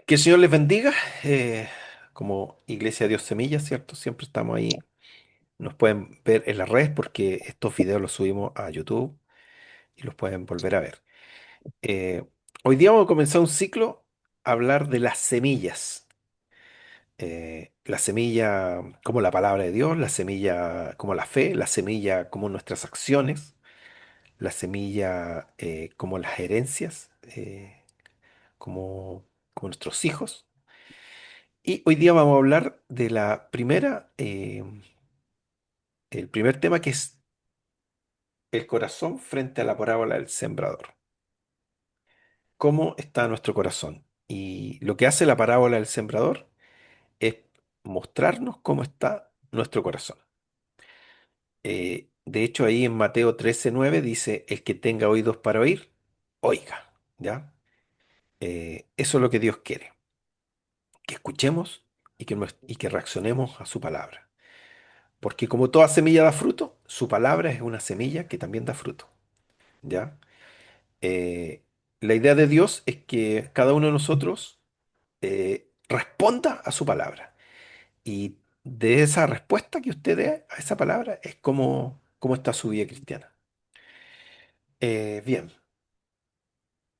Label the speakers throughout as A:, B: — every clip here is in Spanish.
A: Que el Señor les bendiga. eh, Como Iglesia Dios Semilla, ¿cierto? Siempre estamos ahí. Nos pueden ver en las redes porque estos videos los subimos a YouTube y los pueden volver a ver. Eh, Hoy día vamos a comenzar un ciclo a hablar de las semillas. La semilla como la palabra de Dios, la semilla como la fe, la semilla como nuestras acciones, la semilla como las herencias, como nuestros hijos. Y hoy día vamos a hablar de la primera, el primer tema que es el corazón frente a la parábola del sembrador. ¿Cómo está nuestro corazón? Y lo que hace la parábola del sembrador es mostrarnos cómo está nuestro corazón. De hecho, ahí en Mateo 13:9 dice, el que tenga oídos para oír, oiga, ¿ya? Eso es lo que Dios quiere, que escuchemos y que reaccionemos a su palabra. Porque como toda semilla da fruto, su palabra es una semilla que también da fruto. ¿Ya? Eh, la idea de Dios es que cada uno de nosotros responda a su palabra. Y de esa respuesta que usted dé a esa palabra es cómo está su vida cristiana. Bien,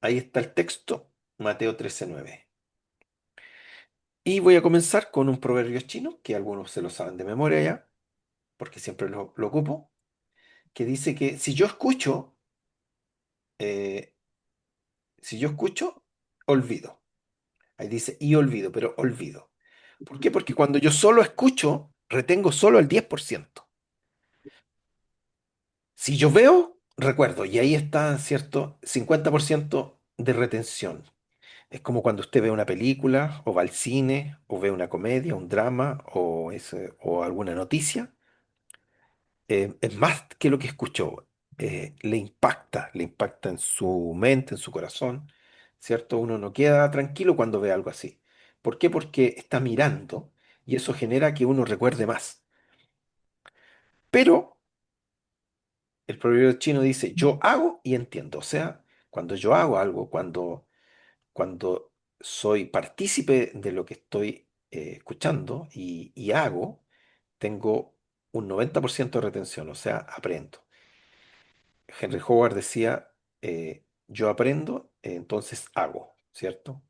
A: ahí está el texto, Mateo 13:9. Y voy a comenzar con un proverbio chino, que algunos se lo saben de memoria ya, porque siempre lo ocupo, que dice que eh, si yo escucho, olvido. Ahí dice, y olvido, pero olvido. ¿Por qué? Porque cuando yo solo escucho, retengo solo el 10%. Si yo veo, recuerdo, y ahí está, ¿cierto? 50% de retención. Es como cuando usted ve una película, o va al cine, o ve una comedia, un drama, o alguna noticia. Es más que lo que escuchó. Le impacta en su mente, en su corazón, ¿cierto? Uno no queda tranquilo cuando ve algo así. ¿Por qué? Porque está mirando y eso genera que uno recuerde más. Pero el proverbio chino dice, yo hago y entiendo. O sea, cuando yo hago algo, cuando soy partícipe de lo que estoy escuchando y hago, tengo un 90% de retención, o sea, aprendo. Henry Howard decía, yo aprendo, entonces hago, ¿cierto?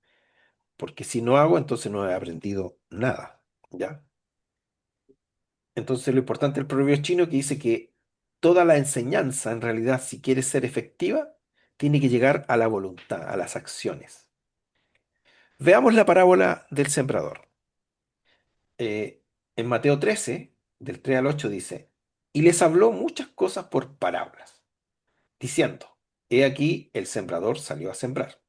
A: Porque si no hago, entonces no he aprendido nada, ¿ya? Entonces lo importante del proverbio chino que dice que toda la enseñanza, en realidad, si quiere ser efectiva, tiene que llegar a la voluntad, a las acciones. Veamos la parábola del sembrador. En Mateo 13, del 3 al 8 dice, y les habló muchas cosas por parábolas, diciendo, he aquí el sembrador salió a sembrar.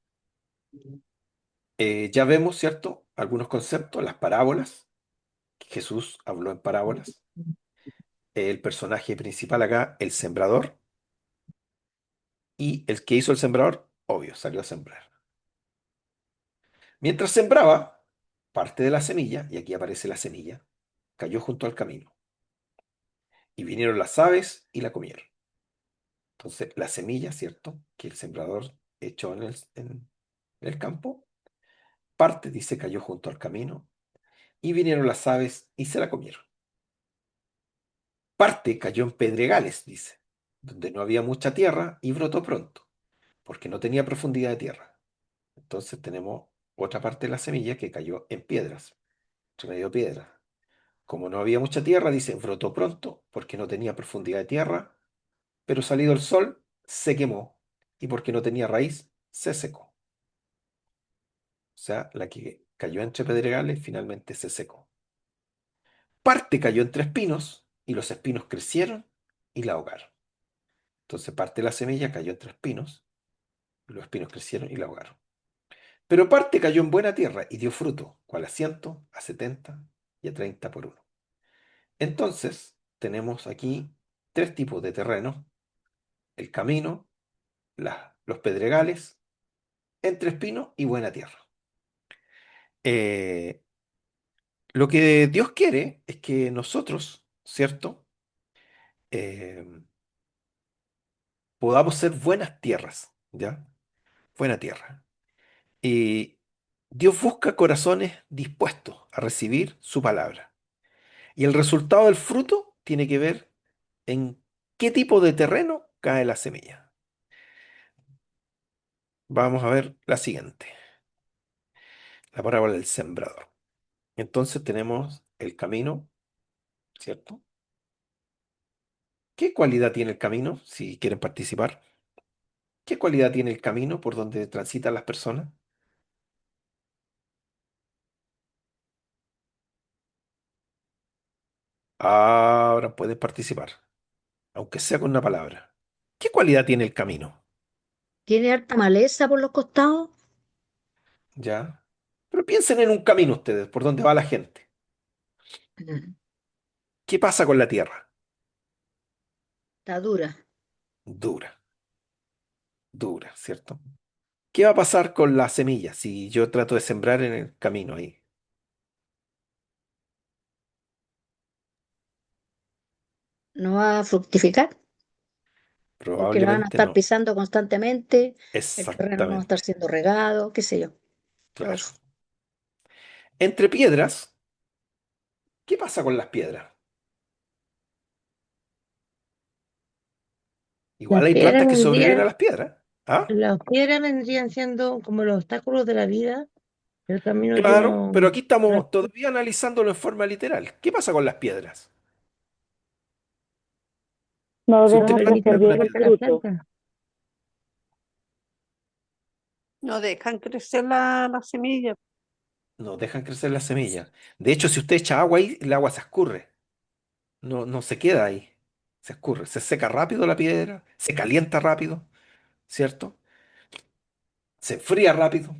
A: Ya vemos, ¿cierto? Algunos conceptos, las parábolas. Jesús habló en parábolas. El personaje principal acá, el sembrador. Y el que hizo el sembrador, obvio, salió a sembrar. Mientras sembraba, parte de la semilla, y aquí aparece la semilla, cayó junto al camino. Y vinieron las aves y la comieron. Entonces, la semilla, ¿cierto? Que el sembrador echó en el campo, parte, dice, cayó junto al camino. Y vinieron las aves y se la comieron. Parte cayó en pedregales, dice, donde no había mucha tierra y brotó pronto, porque no tenía profundidad de tierra. Entonces tenemos otra parte de la semilla que cayó en piedras, entre medio de piedras. Como no había mucha tierra, dice, brotó pronto, porque no tenía profundidad de tierra, pero salido el sol, se quemó, y porque no tenía raíz, se secó. O sea, la que cayó entre pedregales finalmente se secó. Parte cayó entre espinos, y los espinos crecieron y la ahogaron. Entonces parte de la semilla cayó entre espinos, los espinos crecieron y la ahogaron. Pero parte cayó en buena tierra y dio fruto, cual a 100, a 70 y a 30 por uno. Entonces, tenemos aquí tres tipos de terreno: el camino, los pedregales, entre espinos y buena tierra. Eh, lo que Dios quiere es que nosotros, ¿cierto? Eh, Podamos ser buenas tierras, ¿ya? Buena tierra. Dios busca corazones dispuestos a recibir su palabra. Y el resultado del fruto tiene que ver en qué tipo de terreno cae la semilla. Vamos a ver la siguiente, la parábola del sembrador. Entonces tenemos el camino, ¿cierto? ¿Qué cualidad tiene el camino? Si quieren participar. ¿Qué cualidad tiene el camino por donde transitan las personas? Ahora pueden participar, aunque sea con una palabra. ¿Qué cualidad tiene el camino?
B: ¿Tiene harta maleza por los costados?
A: ¿Ya? Pero piensen en un camino ustedes, por donde va la gente.
B: Mm,
A: ¿Qué pasa con la tierra?
B: está dura.
A: Dura, dura, ¿cierto? ¿Qué va a pasar con la semilla si yo trato de sembrar en el camino ahí?
B: No va a fructificar porque la van a
A: Probablemente
B: estar
A: no.
B: pisando constantemente, el terreno no va a estar
A: Exactamente,
B: siendo regado, qué sé yo. Todo
A: claro.
B: eso.
A: Entre piedras, ¿qué pasa con las piedras?
C: Las
A: Igual hay
C: piedras
A: plantas que sobreviven a
C: vendrían,
A: las piedras. ¿Ah?
C: las piedras vendrían siendo como los obstáculos de la vida, el camino que
A: Claro,
C: uno
A: pero aquí estamos
C: transita,
A: todavía analizándolo en forma literal. ¿Qué pasa con las piedras?
D: No
A: Si
C: no
A: usted
D: dejan
A: planta
C: permiten
D: crecer
A: una
D: bien el
C: crecer
A: piedra,
C: las
D: fruto.
C: plantas.
E: No dejan crecer la semilla.
A: no dejan crecer la semilla. De hecho, si usted echa agua ahí, el agua se escurre. No, no se queda ahí. Se escurre. Se seca rápido la piedra, se calienta rápido, ¿cierto? Se enfría rápido.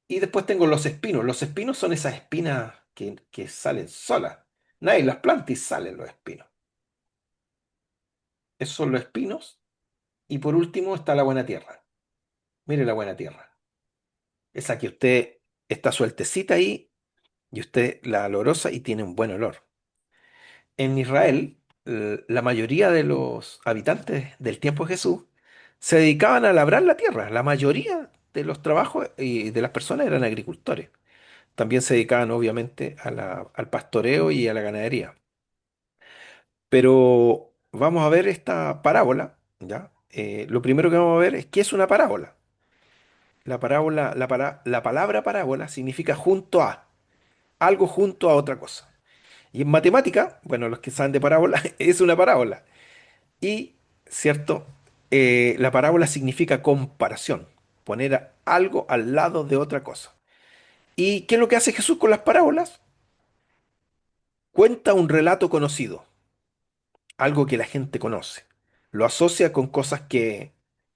A: Y después tengo los espinos. Los espinos son esas espinas que salen solas. Nadie las planta y salen los espinos. Esos son los espinos. Y por último está la buena tierra. Mire la buena tierra. Esa que usted está sueltecita ahí y usted la olorosa y tiene un buen olor. En Israel, la mayoría de los habitantes del tiempo de Jesús se dedicaban a labrar la tierra. La mayoría de los trabajos y de las personas eran agricultores. También se dedicaban obviamente al pastoreo y a la ganadería. Pero vamos a ver esta parábola, ¿ya? Lo primero que vamos a ver es qué es una parábola. La parábola, la palabra parábola significa junto a, algo junto a otra cosa. Y en matemática, bueno, los que saben de parábola, es una parábola. Y, ¿cierto? La parábola significa comparación, poner algo al lado de otra cosa. ¿Y qué es lo que hace Jesús con las parábolas? Cuenta un relato conocido, algo que la gente conoce. Lo asocia con cosas que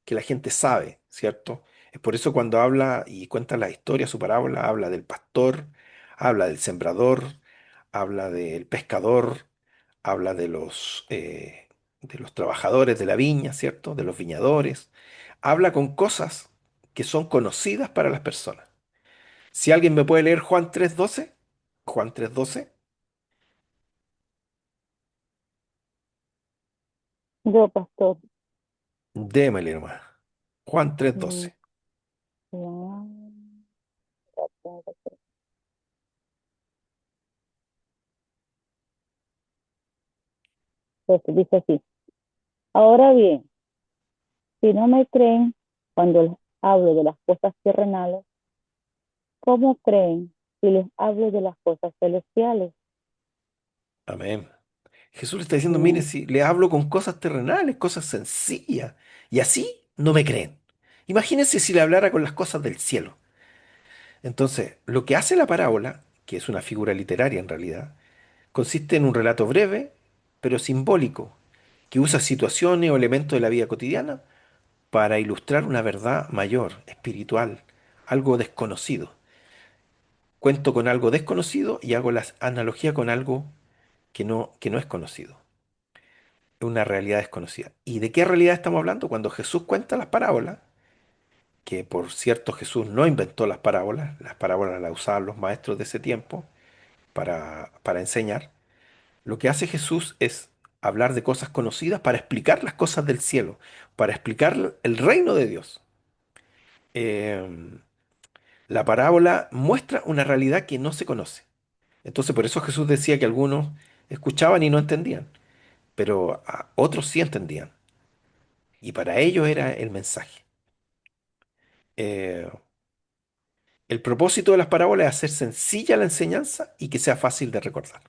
A: la gente sabe, ¿cierto? Es por eso cuando habla y cuenta la historia, su parábola, habla del pastor, habla del sembrador, habla del pescador, habla de los trabajadores de la viña, ¿cierto? De los viñadores. Habla con cosas que son conocidas para las personas. Si alguien me puede leer Juan 3:12, Juan 3:12,
D: Yo, pastor.
A: démele nomás. Juan tres
D: mm,
A: doce.
D: ya, pues dice así. Ahora bien, si no me creen cuando les hablo de las cosas terrenales, ¿cómo creen si les hablo de las cosas celestiales?
A: Amén. Jesús le está diciendo, mire,
D: Mm,
A: si le hablo con cosas terrenales, cosas sencillas, y así no me creen. Imagínense si le hablara con las cosas del cielo. Entonces, lo que hace la parábola, que es una figura literaria en realidad, consiste en un relato breve, pero simbólico, que usa situaciones o elementos de la vida cotidiana para ilustrar una verdad mayor, espiritual, algo desconocido. Cuento con algo desconocido y hago la analogía con algo que no es conocido, una realidad desconocida. ¿Y de qué realidad estamos hablando? Cuando Jesús cuenta las parábolas, que por cierto Jesús no inventó las parábolas las usaban los maestros de ese tiempo para enseñar. Lo que hace Jesús es hablar de cosas conocidas para explicar las cosas del cielo, para explicar el reino de Dios. em, la parábola muestra una realidad que no se conoce. Entonces, por eso Jesús decía que algunos escuchaban y no entendían, pero a otros sí entendían. Y para ellos era el mensaje. Eh, el propósito de las parábolas es hacer sencilla la enseñanza y que sea fácil de recordar.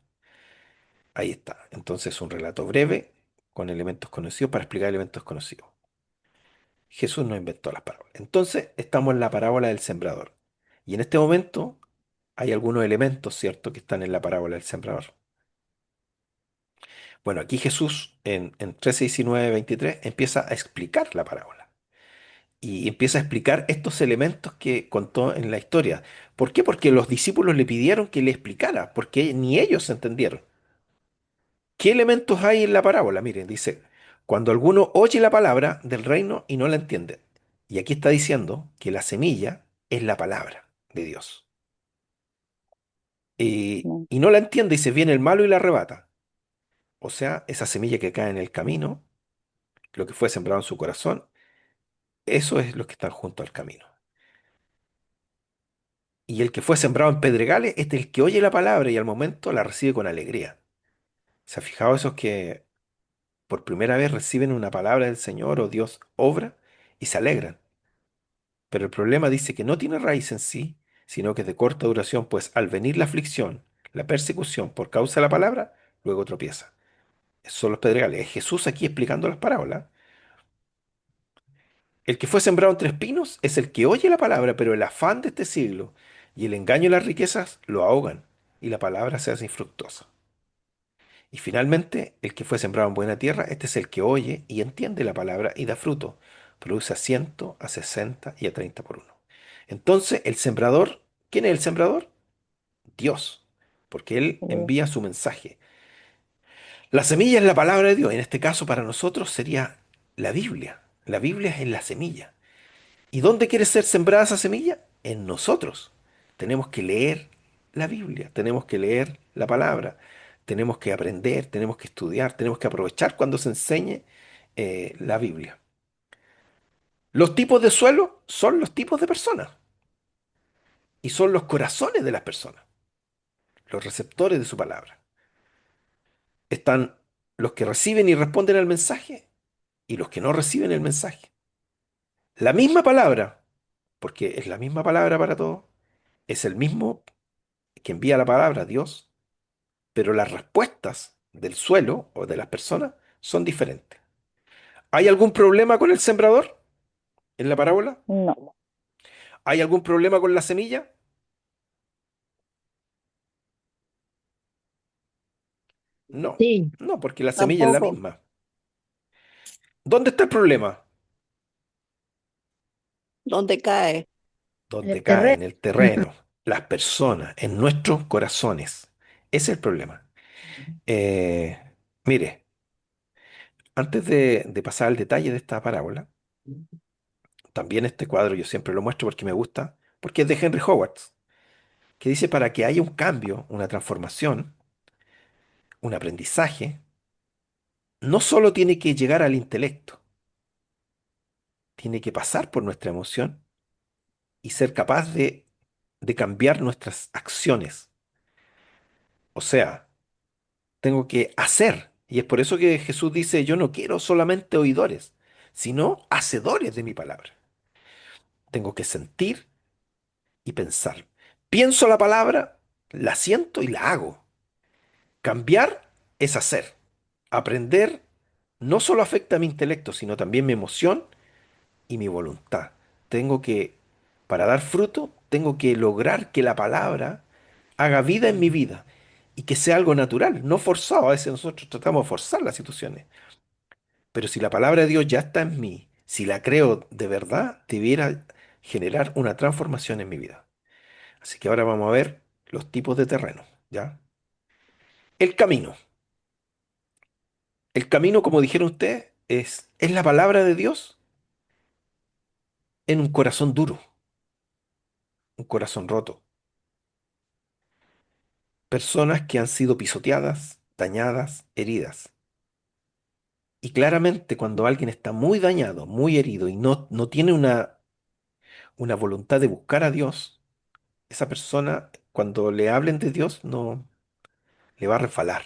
A: Ahí está. Entonces, un relato breve con elementos conocidos para explicar elementos conocidos. Jesús no inventó las parábolas. Entonces, estamos en la parábola del sembrador. Y en este momento hay algunos elementos, ¿cierto?, que están en la parábola del sembrador. Bueno, aquí Jesús en 13, 19, 23 empieza a explicar la parábola. Y empieza a explicar estos elementos que contó en la historia. ¿Por qué? Porque los discípulos le pidieron que le explicara, porque ni ellos entendieron. ¿Qué elementos hay en la parábola? Miren, dice, cuando alguno oye la palabra del reino y no la entiende. Y aquí está diciendo que la semilla es la palabra de Dios.
D: No,
A: Y no la entiende y se viene el malo y la arrebata. O sea, esa semilla que cae en el camino, lo que fue sembrado en su corazón, eso es lo que está junto al camino. Y el que fue sembrado en pedregales es el que oye la palabra y al momento la recibe con alegría. ¿Se ha fijado esos que por primera vez reciben una palabra del Señor o Dios obra y se alegran? Pero el problema dice que no tiene raíz en sí, sino que es de corta duración, pues al venir la aflicción, la persecución por causa de la palabra, luego tropieza. Esos son los pedregales. Es Jesús aquí explicando las parábolas. El que fue sembrado entre espinos es el que oye la palabra, pero el afán de este siglo y el engaño y las riquezas lo ahogan y la palabra se hace infructuosa. Y finalmente, el que fue sembrado en buena tierra, este es el que oye y entiende la palabra y da fruto. Produce a 100, a 60 y a 30 por uno. Entonces, el sembrador, ¿quién es el sembrador? Dios, porque Él
D: eh,
A: envía su mensaje. La semilla es la palabra de Dios. En este caso, para nosotros sería la Biblia. La Biblia es la semilla. ¿Y dónde quiere ser sembrada esa semilla? En nosotros. Tenemos que leer la Biblia, tenemos que leer la palabra, tenemos que aprender, tenemos que estudiar, tenemos que aprovechar cuando se enseñe la Biblia. Los tipos de suelo son los tipos de personas y son los corazones de las personas, los receptores de su palabra. Están los que reciben y responden al mensaje y los que no reciben el mensaje. La misma palabra, porque es la misma palabra para todos, es el mismo que envía la palabra, Dios, pero las respuestas del suelo o de las personas son diferentes. ¿Hay algún problema con el sembrador en la parábola?
D: no,
A: ¿Hay algún problema con la semilla? No,
C: Sí,
A: no, porque la semilla es la
E: Tampoco.
A: misma. ¿Dónde está el problema?
E: ¿Dónde cae?
C: en el
A: Donde cae,
C: terreno.
A: en el terreno, las personas, en nuestros corazones. Ese es el problema. Eh, mire, antes de pasar al detalle de esta parábola, también este cuadro yo siempre lo muestro porque me gusta, porque es de Henry Howard, que dice para que haya un cambio, una transformación, un aprendizaje, no solo tiene que llegar al intelecto, tiene que pasar por nuestra emoción y ser capaz de cambiar nuestras acciones. O sea, tengo que hacer. Y es por eso que Jesús dice, yo no quiero solamente oidores, sino hacedores de mi palabra. Tengo que sentir y pensar. Pienso la palabra, la siento y la hago. Cambiar es hacer. Aprender no solo afecta a mi intelecto, sino también mi emoción y mi voluntad. Tengo que, para dar fruto, tengo que lograr que la palabra haga vida en mi vida y que sea algo natural, no forzado. A veces nosotros tratamos de forzar las situaciones. Pero si la palabra de Dios ya está en mí, si la creo de verdad, debiera generar una transformación en mi vida. Así que ahora vamos a ver los tipos de terreno, ¿ya? El camino. El camino, como dijeron ustedes, es la palabra de Dios en un corazón duro, un corazón roto. Personas que han sido pisoteadas, dañadas, heridas. Y claramente cuando alguien está muy dañado, muy herido y no tiene una voluntad de buscar a Dios, esa persona, cuando le hablen de Dios, no le va a resbalar.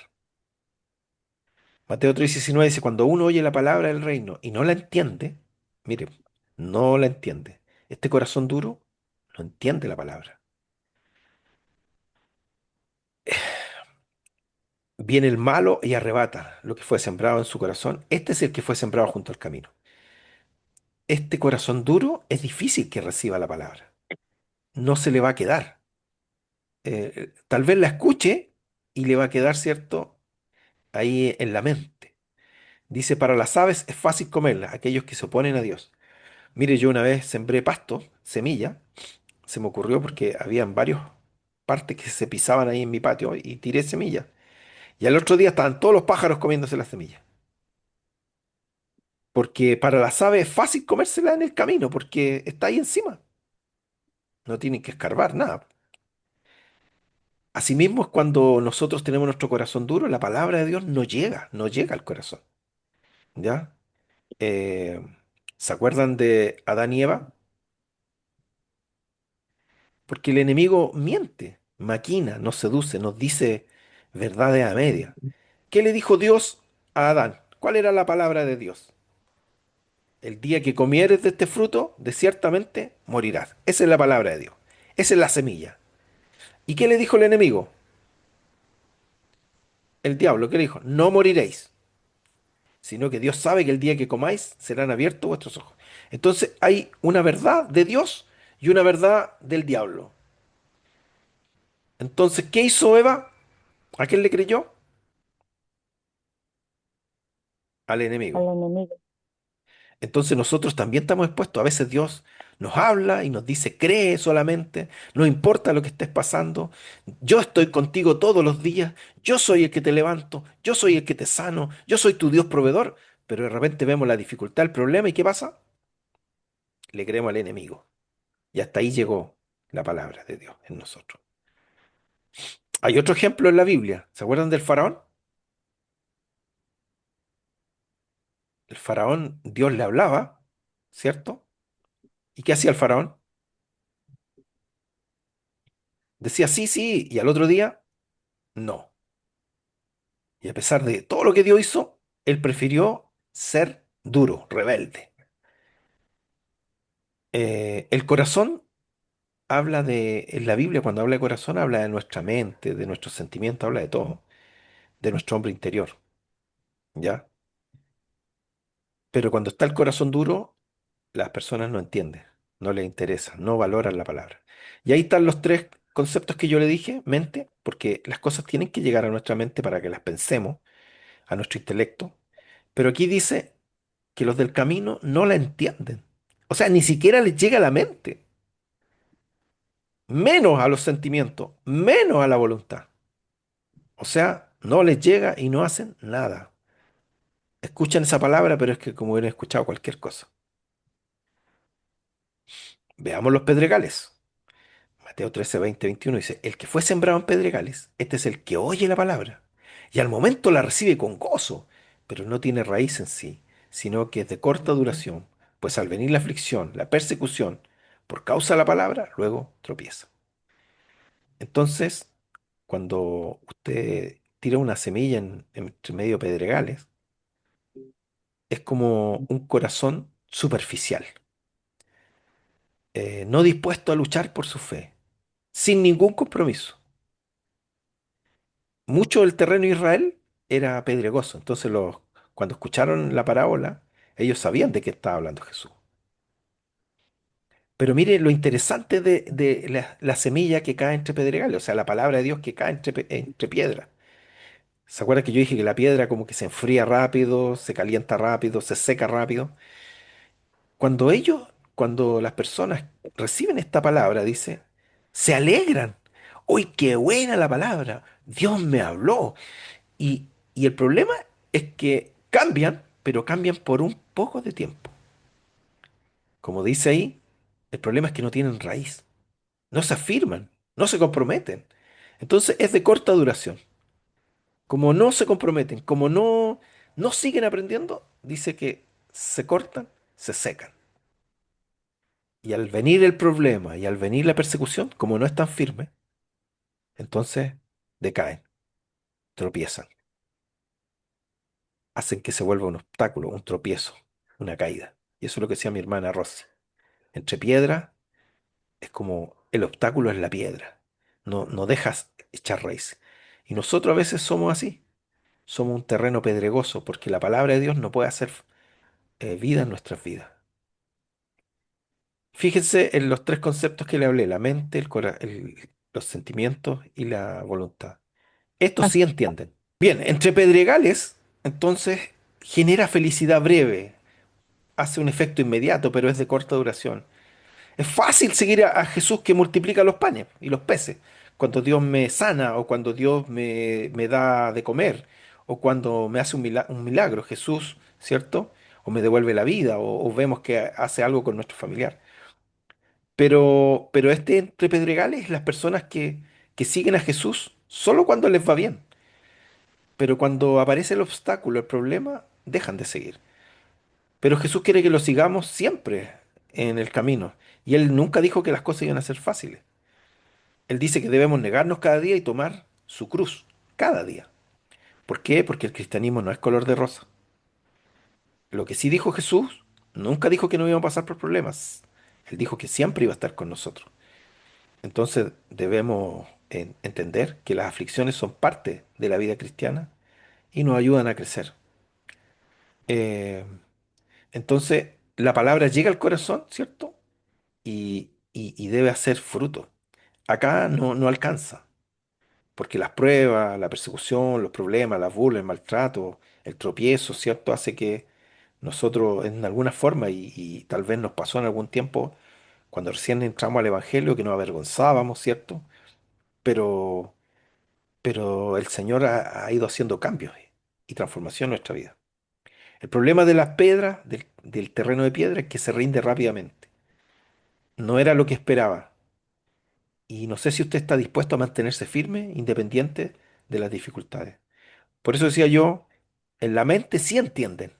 A: Mateo 3:19 dice, cuando uno oye la palabra del reino y no la entiende, mire, no la entiende. Este corazón duro no entiende la palabra. Viene el malo y arrebata lo que fue sembrado en su corazón. Este es el que fue sembrado junto al camino. Este corazón duro es difícil que reciba la palabra. No se le va a quedar. Tal vez la escuche y le va a quedar, ¿cierto? Ahí en la mente. Dice, para las aves es fácil comerlas, aquellos que se oponen a Dios. Mire, yo una vez sembré pasto, semilla, se me ocurrió porque habían varios partes que se pisaban ahí en mi patio y tiré semilla. Y al otro día estaban todos los pájaros comiéndose las semillas. Porque para las aves es fácil comérsela en el camino, porque está ahí encima. No tienen que escarbar nada. Asimismo es cuando nosotros tenemos nuestro corazón duro, la palabra de Dios no llega al corazón. ¿Ya? Eh, ¿Se acuerdan de Adán y Eva? Porque el enemigo miente, maquina, nos seduce, nos dice verdades a media. ¿Qué le dijo Dios a Adán? ¿Cuál era la palabra de Dios? El día que comieres de este fruto, de ciertamente morirás. Esa es la palabra de Dios. Esa es la semilla. ¿Y qué le dijo el enemigo? El diablo, ¿qué le dijo? No moriréis, sino que Dios sabe que el día que comáis serán abiertos vuestros ojos. Entonces hay una verdad de Dios y una verdad del diablo. Entonces, ¿qué hizo Eva? ¿A quién le creyó? Al
D: al
A: enemigo.
D: enemigo.
A: Entonces nosotros también estamos expuestos. A veces Dios nos habla y nos dice, cree solamente, no importa lo que estés pasando, yo estoy contigo todos los días, yo soy el que te levanto, yo soy el que te sano, yo soy tu Dios proveedor, pero de repente vemos la dificultad, el problema, ¿y qué pasa? Le creemos al enemigo. Y hasta ahí llegó la palabra de Dios en nosotros. Hay otro ejemplo en la Biblia. ¿Se acuerdan del faraón? El faraón, Dios le hablaba, ¿cierto? ¿Y qué hacía el faraón? Decía sí, sí, y al otro día, no. Y a pesar de todo lo que Dios hizo, él prefirió ser duro, rebelde. El corazón habla de, en la Biblia, cuando habla de corazón, habla de nuestra mente, de nuestros sentimientos, habla de todo, de nuestro hombre interior, ¿ya? Pero cuando está el corazón duro, las personas no entienden, no les interesa, no valoran la palabra. Y ahí están los tres conceptos que yo le dije, mente, porque las cosas tienen que llegar a nuestra mente para que las pensemos, a nuestro intelecto. Pero aquí dice que los del camino no la entienden. O sea, ni siquiera les llega a la mente, menos a los sentimientos, menos a la voluntad. O sea, no les llega y no hacen nada. Escuchan esa palabra, pero es que como hubieran escuchado cualquier cosa. Veamos los pedregales. Mateo 13, 20, 21 dice, el que fue sembrado en pedregales, este es el que oye la palabra y al momento la recibe con gozo, pero no tiene raíz en sí, sino que es de corta duración, pues al venir la aflicción, la persecución, por causa de la palabra, luego tropieza. Entonces, cuando usted tira una semilla entre medio de pedregales, es como un corazón superficial, no dispuesto a luchar por su fe, sin ningún compromiso. Mucho del terreno de Israel era pedregoso. Entonces, cuando escucharon la parábola, ellos sabían de qué estaba hablando Jesús. Pero mire lo interesante de la semilla que cae entre pedregales, o sea, la palabra de Dios que cae entre piedras. ¿Se acuerda que yo dije que la piedra como que se enfría rápido, se calienta rápido, se seca rápido? Cuando las personas reciben esta palabra, dice, se alegran. ¡Uy, qué buena la palabra! Dios me habló. Y el problema es que cambian, pero cambian por un poco de tiempo. Como dice ahí, el problema es que no tienen raíz, no se afirman, no se comprometen. Entonces es de corta duración. Como no se comprometen, como no siguen aprendiendo, dice que se cortan, se secan. Y al venir el problema y al venir la persecución, como no es tan firme, entonces decaen, tropiezan, hacen que se vuelva un obstáculo, un tropiezo, una caída. Y eso es lo que decía mi hermana Rosy. Entre piedra es como el obstáculo es la piedra. No, no dejas echar raíz. Y nosotros a veces somos así. Somos un terreno pedregoso porque la palabra de Dios no puede hacer vida en nuestras vidas. Fíjense en los tres conceptos que le hablé, la mente, los sentimientos y la voluntad. Estos
D: Así,
A: sí entienden. Bien, entre pedregales, entonces genera felicidad breve, hace un efecto inmediato, pero es de corta duración. Es fácil seguir a Jesús que multiplica los panes y los peces, cuando Dios me sana o cuando Dios me da de comer o cuando me hace un milagro, Jesús, ¿cierto? O me devuelve la vida o vemos que hace algo con nuestro familiar. Pero este entre pedregales, las personas que siguen a Jesús solo cuando les va bien, pero cuando aparece el obstáculo, el problema, dejan de seguir. Pero Jesús quiere que lo sigamos siempre en el camino. Y Él nunca dijo que las cosas iban a ser fáciles. Él dice que debemos negarnos cada día y tomar su cruz cada día. ¿Por qué? Porque el cristianismo no es color de rosa. Lo que sí dijo Jesús, nunca dijo que no íbamos a pasar por problemas. Él dijo que siempre iba a estar con nosotros. Entonces debemos entender que las aflicciones son parte de la vida cristiana y nos ayudan a crecer. Eh, entonces, la palabra llega al corazón, ¿cierto? Y debe hacer fruto. Acá no alcanza, porque las pruebas, la persecución, los problemas, las burlas, el maltrato, el tropiezo, ¿cierto? Hace que nosotros, en alguna forma, y tal vez nos pasó en algún tiempo, cuando recién entramos al Evangelio, que nos avergonzábamos, ¿cierto? Pero, pero el Señor ha ido haciendo cambios y transformación en nuestra vida. El problema de las piedras, del terreno de piedra, es que se rinde rápidamente. No era lo que esperaba. Y no sé si usted está dispuesto a mantenerse firme, independiente de las dificultades. Por eso decía yo, en la mente sí entienden.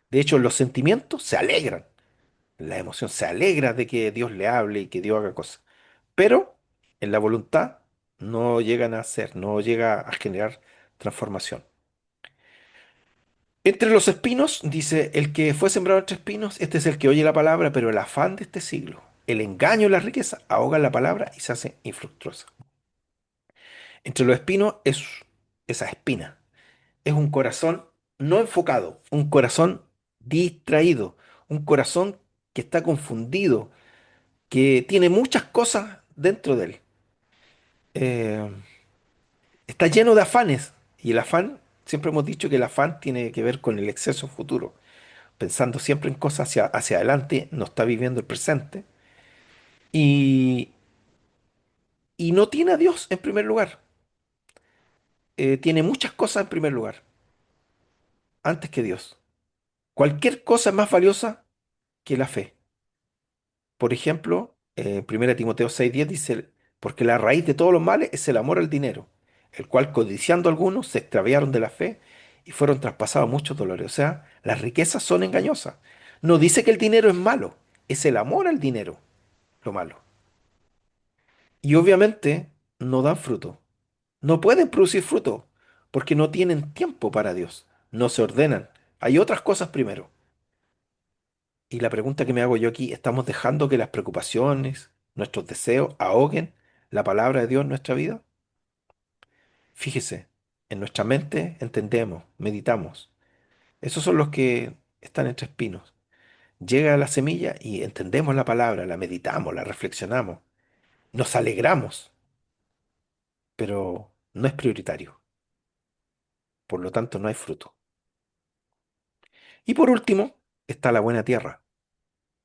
A: De hecho, los sentimientos se alegran. La emoción se alegra de que Dios le hable y que Dios haga cosas. Pero en la voluntad no llegan a hacer, no llega a generar transformación. Entre los espinos, dice, el que fue sembrado entre espinos, este es el que oye la palabra, pero el afán de este siglo, el engaño y la riqueza ahogan la palabra y se hace infructuosa. Entre los espinos es esa espina, es un corazón no enfocado, un corazón distraído, un corazón que está confundido, que tiene muchas cosas dentro de él. Eh, Está lleno de afanes y el afán, siempre hemos dicho que el afán tiene que ver con el exceso futuro, pensando siempre en cosas hacia adelante, no está viviendo el presente y, y no tiene a Dios en primer lugar. Tiene muchas cosas en primer lugar, antes que Dios. Cualquier cosa es más valiosa que la fe. Por ejemplo, 1 Timoteo 6:10 dice, porque la raíz de todos los males es el amor al dinero, el cual codiciando algunos se extraviaron de la fe y fueron traspasados muchos dolores. O sea, las riquezas son engañosas. No dice que el dinero es malo, es el amor al dinero lo malo. Y obviamente no dan fruto. No pueden producir fruto porque no tienen tiempo para Dios. No se ordenan. Hay otras cosas primero. Y la pregunta que me hago yo aquí, ¿estamos dejando que las preocupaciones, nuestros deseos, ahoguen la palabra de Dios en nuestra vida? Fíjese, en nuestra mente entendemos, meditamos. Esos son los que están entre espinos. Llega la semilla y entendemos la palabra, la meditamos, la reflexionamos, nos alegramos, pero no es prioritario. Por lo tanto, no hay fruto. Y por último, está la buena tierra,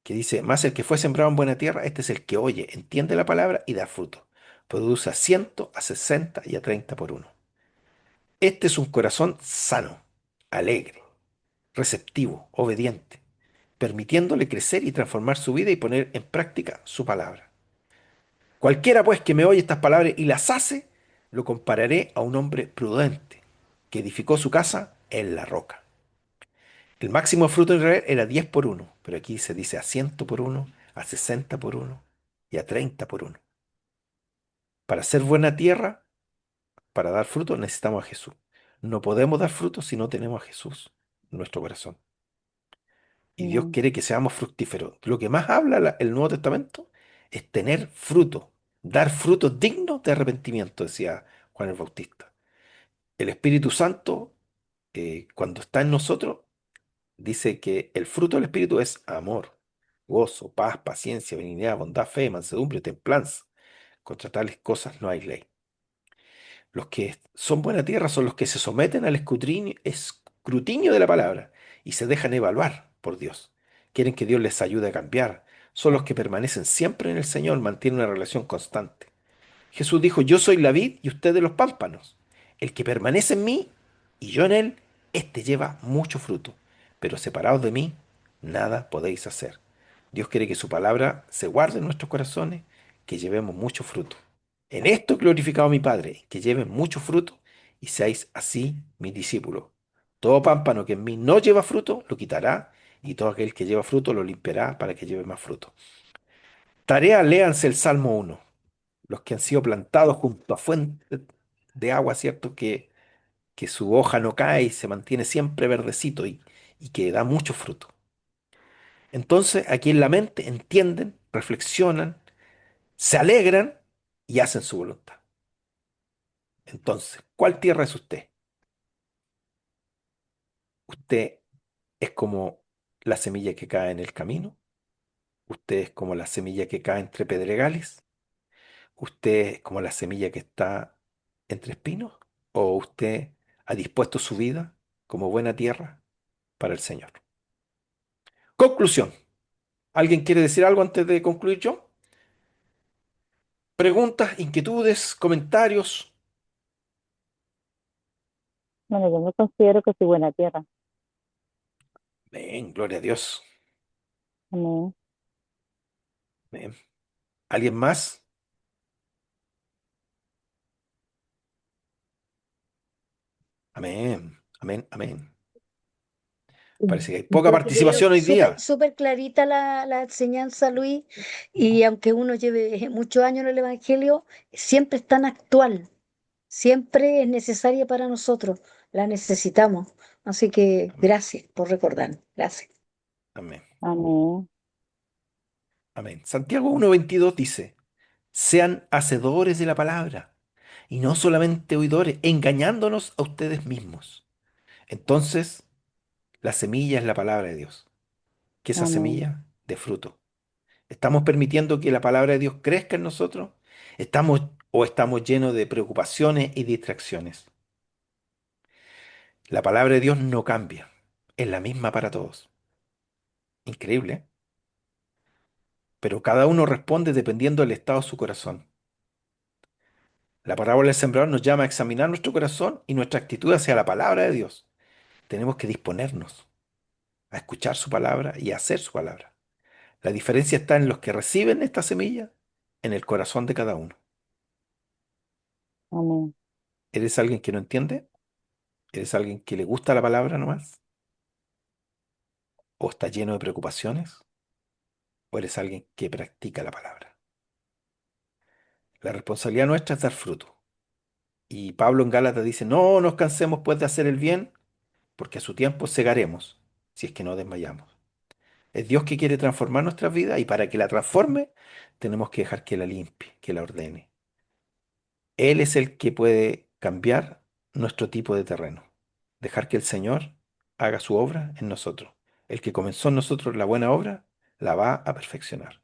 A: que dice, más el que fue sembrado en buena tierra, este es el que oye, entiende la palabra y da fruto. Produce a 100, a 60 y a 30 por uno. Este es un corazón sano, alegre, receptivo, obediente, permitiéndole crecer y transformar su vida y poner en práctica su palabra. Cualquiera pues que me oye estas palabras y las hace, lo compararé a un hombre prudente que edificó su casa en la roca. El máximo fruto en Israel era 10 por uno, pero aquí se dice a 100 por uno, a 60 por uno y a 30 por uno. Para ser buena tierra, para dar fruto, necesitamos a Jesús. No podemos dar fruto si no tenemos a Jesús en nuestro corazón. Y Dios
D: Amén.
A: quiere que seamos fructíferos. Lo que más habla el Nuevo Testamento es tener fruto, dar frutos dignos de arrepentimiento, decía Juan el Bautista. El Espíritu Santo, cuando está en nosotros, dice que el fruto del Espíritu es amor, gozo, paz, paciencia, benignidad, bondad, fe, mansedumbre, templanza. Contra tales cosas no hay ley. Los que son buena tierra son los que se someten al escrutinio de la palabra y se dejan evaluar por Dios. Quieren que Dios les ayude a cambiar. Son los que permanecen siempre en el Señor, mantienen una relación constante. Jesús dijo, yo soy la vid y ustedes los pámpanos. El que permanece en mí y yo en él, éste lleva mucho fruto. Pero separados de mí, nada podéis hacer. Dios quiere que su palabra se guarde en nuestros corazones, que llevemos mucho fruto. En esto he glorificado a mi Padre, que lleven mucho fruto y seáis así mis discípulos. Todo pámpano que en mí no lleva fruto, lo quitará, y todo aquel que lleva fruto lo limpiará para que lleve más fruto. Tarea, léanse el Salmo 1. Los que han sido plantados junto a fuentes de agua, ¿cierto? Que su hoja no cae y se mantiene siempre verdecito y que da mucho fruto. Entonces, aquí en la mente entienden, reflexionan, se alegran y hacen su voluntad. Entonces, ¿cuál tierra es usted? ¿Usted es como la semilla que cae en el camino? ¿Usted es como la semilla que cae entre pedregales? ¿Usted es como la semilla que está entre espinos? ¿O usted ha dispuesto su vida como buena tierra para el Señor? Conclusión. ¿Alguien quiere decir algo antes de concluir yo? ¿Preguntas, inquietudes, comentarios?
D: Bueno, yo me considero que soy buena tierra.
A: Amén, gloria a Dios.
D: Amén.
A: Amén. ¿Alguien más? Amén, amén, amén. Parece que hay poca
B: Yo creo
A: participación hoy
B: súper
A: día.
B: súper clarita la enseñanza, Luis, y aunque uno lleve muchos años en el Evangelio, siempre es tan actual, siempre es necesaria para nosotros, la necesitamos. Así que
A: Amén,
B: gracias por recordar, gracias.
A: amén,
D: Amén.
A: amén. Santiago 1:22 dice, sean hacedores de la palabra y no solamente oidores, engañándonos a ustedes mismos. Entonces, la semilla es la palabra de Dios. ¿Qué es esa
D: Amén.
A: semilla? De fruto. ¿Estamos permitiendo que la palabra de Dios crezca en nosotros? ¿Estamos llenos de preocupaciones y distracciones? La palabra de Dios no cambia. Es la misma para todos. Increíble, ¿eh? Pero cada uno responde dependiendo del estado de su corazón. La parábola del sembrador nos llama a examinar nuestro corazón y nuestra actitud hacia la palabra de Dios. Tenemos que disponernos a escuchar su palabra y a hacer su palabra. La diferencia está en los que reciben esta semilla, en el corazón de cada uno.
D: Amén.
A: ¿Eres alguien que no entiende? ¿Eres alguien que le gusta la palabra nomás? ¿O está lleno de preocupaciones? ¿O eres alguien que practica la palabra? La responsabilidad nuestra es dar fruto. Y Pablo en Gálatas dice, no nos cansemos pues de hacer el bien, porque a su tiempo segaremos, si es que no desmayamos. Es Dios que quiere transformar nuestra vida y para que la transforme tenemos que dejar que la limpie, que la ordene. Él es el que puede cambiar nuestro tipo de terreno. Dejar que el Señor haga su obra en nosotros. El que comenzó en nosotros la buena obra, la va a perfeccionar.